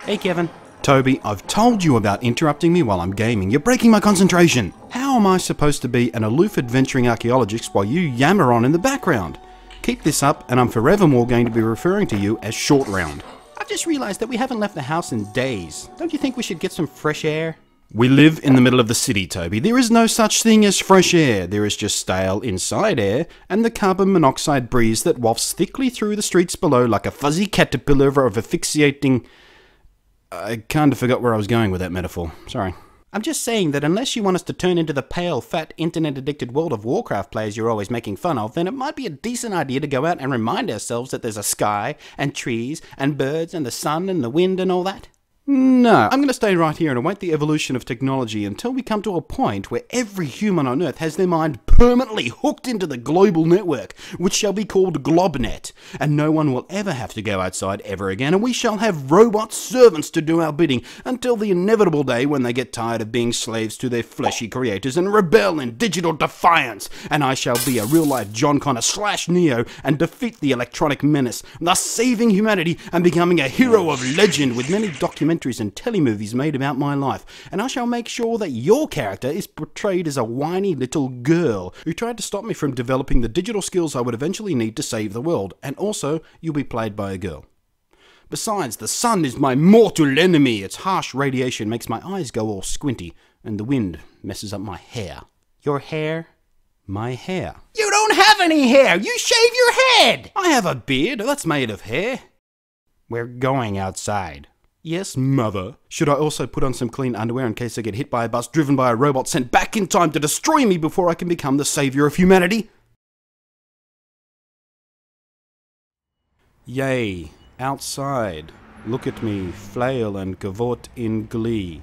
Hey, Kevin. Toby, I've told you about interrupting me while I'm gaming. You're breaking my concentration. How am I supposed to be an aloof adventuring archaeologist while you yammer on in the background? Keep this up and I'm forevermore going to be referring to you as Short Round. I've just realized that we haven't left the house in days. Don't you think we should get some fresh air? We live in the middle of the city, Toby. There is no such thing as fresh air. There is just stale inside air and the carbon monoxide breeze that wafts thickly through the streets below like a fuzzy caterpillar of asphyxiating... I kind of forgot where I was going with that metaphor. Sorry. I'm just saying that unless you want us to turn into the pale, fat, internet-addicted World of Warcraft players you're always making fun of, then it might be a decent idea to go out and remind ourselves that there's a sky, and trees, and birds, and the sun, and the wind, and all that. No, I'm going to stay right here and await the evolution of technology until we come to a point where every human on Earth has their mind permanently hooked into the global network, which shall be called GlobNet, and no one will ever have to go outside ever again, and we shall have robot servants to do our bidding until the inevitable day when they get tired of being slaves to their fleshy creators and rebel in digital defiance, and I shall be a real-life John Connor / Neo and defeat the electronic menace, thus saving humanity and becoming a hero of legend with many documentaries and telemovies made about my life, and I shall make sure that your character is portrayed as a whiny little girl who tried to stop me from developing the digital skills I would eventually need to save the world, and also you'll be played by a girl. Besides, the sun is my mortal enemy. Its harsh radiation makes my eyes go all squinty, and the wind messes up my hair. Your hair? My hair. You don't have any hair! You shave your head! I have a beard, that's made of hair. We're going outside. Yes, mother. Should I also put on some clean underwear in case I get hit by a bus driven by a robot sent back in time to destroy me before I can become the savior of humanity? Yay, outside. Look at me, flail and cavort in glee.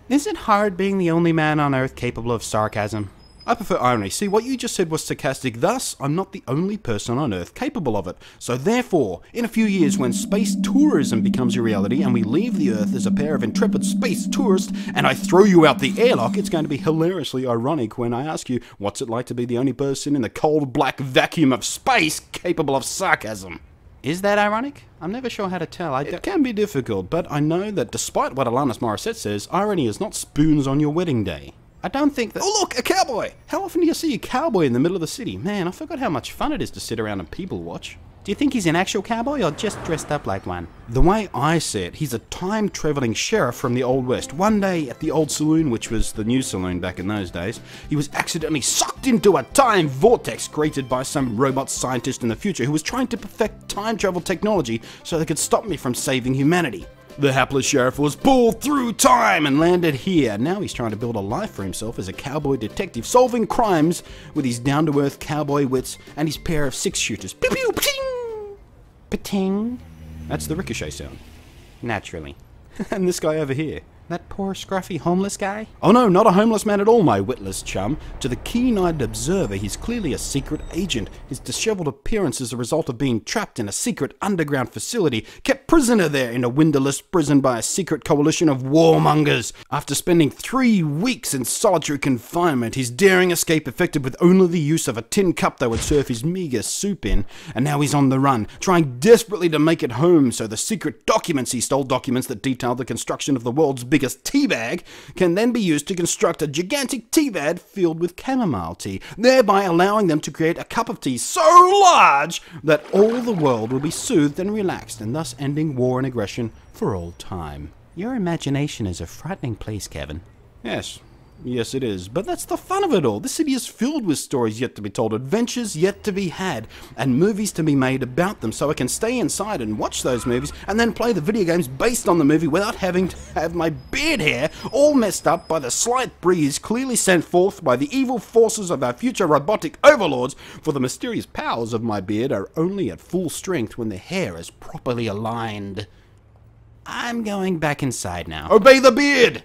Is it hard being the only man on Earth capable of sarcasm? I prefer irony. See, what you just said was sarcastic, thus, I'm not the only person on Earth capable of it. So therefore, in a few years when space tourism becomes a reality and we leave the Earth as a pair of intrepid space tourists and I throw you out the airlock, it's going to be hilariously ironic when I ask you, what's it like to be the only person in the cold black vacuum of space capable of sarcasm? Is that ironic? I'm never sure how to tell. It can be difficult, but I know that despite what Alanis Morissette says, irony is not spoons on your wedding day. I don't think that... Oh look, a cowboy! How often do you see a cowboy in the middle of the city? Man, I forgot how much fun it is to sit around and people watch. Do you think he's an actual cowboy or just dressed up like one? The way I see it, he's a time-travelling sheriff from the Old West. One day at the old saloon, which was the new saloon back in those days, he was accidentally sucked into a time vortex created by some robot scientist in the future who was trying to perfect time travel technology so they could stop me from saving humanity. The hapless sheriff was pulled through time and landed here. Now he's trying to build a life for himself as a cowboy detective, solving crimes with his down-to-earth cowboy wits and his pair of six-shooters. Pew pew pting! Pating? That's the ricochet sound. Naturally. And this guy over here. That poor scruffy homeless guy? Oh no, not a homeless man at all, my witless chum. To the keen-eyed observer, he's clearly a secret agent. His disheveled appearance is a result of being trapped in a secret underground facility, kept prisoner there in a windowless prison by a secret coalition of warmongers. After spending 3 weeks in solitary confinement, his daring escape effected with only the use of a tin cup they would serve his meagre soup in, and now he's on the run, trying desperately to make it home so the secret documents he stole, documents that detail the construction of the world's biggest teabag, can then be used to construct a gigantic teabag filled with chamomile tea, thereby allowing them to create a cup of tea so large that all the world will be soothed and relaxed, and thus ending war and aggression for all time. Your imagination is a frightening place, Kevin. Yes it is, but that's the fun of it all. This city is filled with stories yet to be told, adventures yet to be had, and movies to be made about them, so I can stay inside and watch those movies and then play the video games based on the movie without having to have my beard hair all messed up by the slight breeze clearly sent forth by the evil forces of our future robotic overlords, for the mysterious powers of my beard are only at full strength when the hair is properly aligned. I'm going back inside now. Obey the beard!